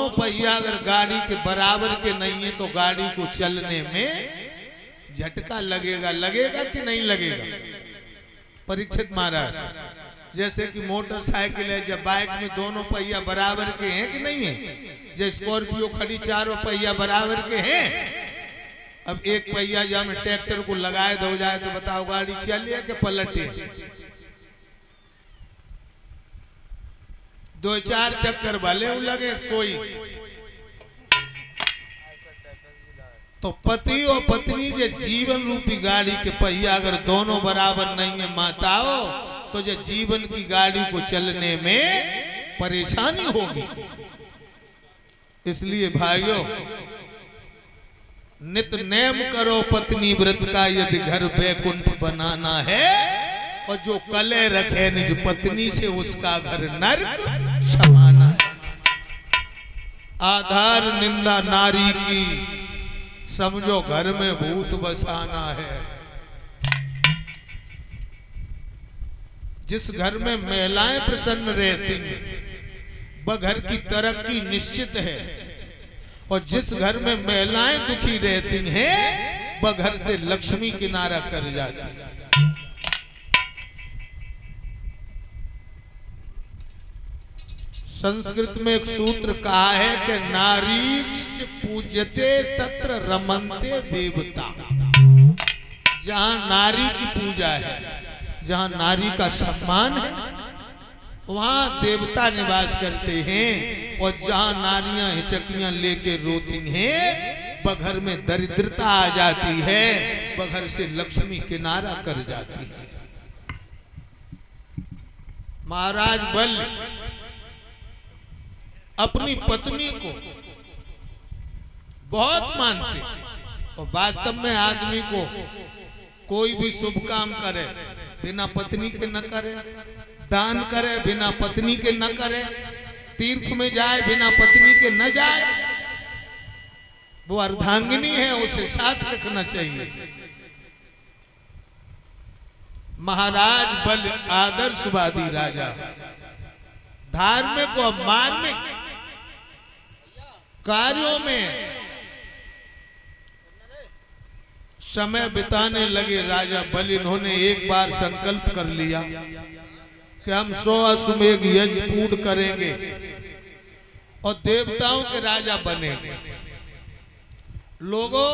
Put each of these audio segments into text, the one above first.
दोनों पहिया अगर गाड़ी के बराबर के नहीं है तो गाड़ी को चलने में झटका लगेगा। लगेगा कि नहीं लगेगा? परीक्षित महाराज, जैसे कि मोटरसाइकिल है, जब बाइक में दोनों पहिया बराबर के हैं कि नहीं है, जैसे स्कॉर्पियो खड़ी चारों पहिया बराबर के हैं, अब एक पहिया जहां में ट्रैक्टर को लगाए दो जाए तो बताओ गाड़ी चले कि पलटे? 2-4 चक्कर भले लगे सोई। तो पति और पत्नी जे जीवन रूपी गाड़ी के पहिया अगर दोनों बराबर नहीं है माताओं, तो जो जीवन की गाड़ी को चलने में परेशानी होगी। इसलिए भाइयों, नित नेम करो पत्नी व्रत का, यदि घर बैकुंठ बनाना है, और जो कले रखे निज पत्नी से उसका घर नरक समाना है। आधार निंदा नारी की, समझो घर में भूत बसाना है। जिस घर में महिलाएं प्रसन्न रहती हैं वह घर की तरक्की निश्चित है, और जिस घर में महिलाएं दुखी रहती हैं वह घर से लक्ष्मी किनारा कर जाती है। संस्कृत में एक सूत्र कहा है कि नारी पूजते तत्र रमन्ते देवता। जहां नारी की पूजा है, जहां नारी का सम्मान है, वहां देवता निवास करते हैं, और जहां नारियां हिचकियां लेके रोती हैं वह घर में दरिद्रता आ जाती है, वह घर से लक्ष्मी किनारा कर जाती है। महाराज बल अपनी पत्नी को बहुत मानते, और वास्तव में आदमी को कोई भी शुभ काम करे बिना पत्नी के न करे, दान करे बिना पत्नी के न करे, तीर्थ में जाए बिना पत्नी के न जाए, वो अर्धांगिनी है, उसे साथ रखना चाहिए। महाराज बल आदर्शवादी राजा, धार्मिक और मार्मिक कार्यों में समय बिताने लगे राजा बल। इन्होंने एक बार संकल्प कर लिया कि हम 100 अश्वमेध यज्ञ पूर्ण करेंगे और देवताओं के राजा बनेंगे। लोगों,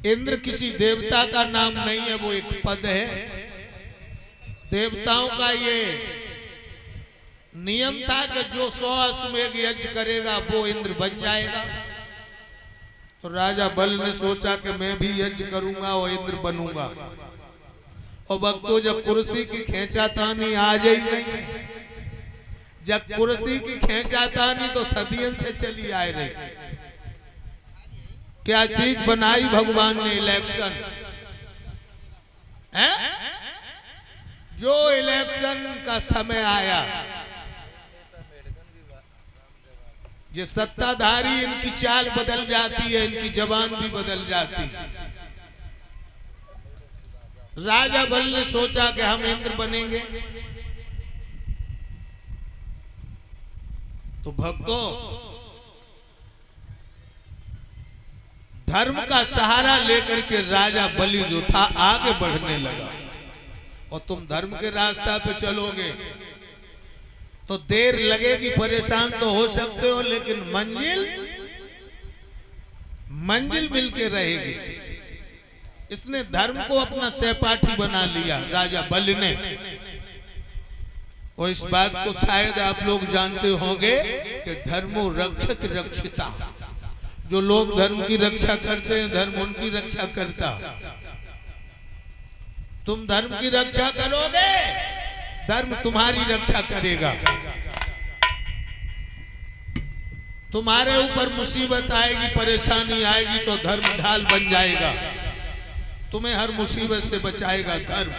इंद्र किसी देवता का नाम नहीं है, वो एक पद है। देवताओं का ये नियम था कि जो 100 अश्वमेध यज्ञ करेगा वो इंद्र बन जाएगा। तो राजा बल ने सोचा कि मैं भी यज्ञ करूंगा और इंद्र बनूंगा। और भक्तों, जब कुर्सी की खींचातानी आ जाई नहीं है, जब कुर्सी की खींचातानी तो सदियन से चली आ रही। क्या चीज बनाई भगवान ने? इलेक्शन है। जो इलेक्शन का समय आया, ये सत्ताधारी, इनकी चाल बदल जाती है, इनकी जबान भी बदल जाती है। राजा बल ने सोचा कि हम इंद्र बनेंगे। तो भक्तों, धर्म का सहारा लेकर के राजा बलि जो था आगे बढ़ने लगा। और तुम धर्म के रास्ता पे चलोगे तो देर लगेगी, परेशान तो हो सकते हो, लेकिन मंजिल मिलके रहेगी। इसने धर्म को अपना सहपाठी बना लिया राजा बल ने। और इस बात को शायद आप लोग जानते होंगे कि धर्मो रक्षत रक्षिता। जो लोग धर्म की रक्षा करते हैं, धर्म उनकी रक्षा करता। तुम धर्म की रक्षा करोगे, धर्म तुम्हारी रक्षा करेगा। तुम्हारे ऊपर मुसीबत आएगी, परेशानी आएगी तो धर्म ढाल बन जाएगा, तुम्हें हर मुसीबत से बचाएगा धर्म।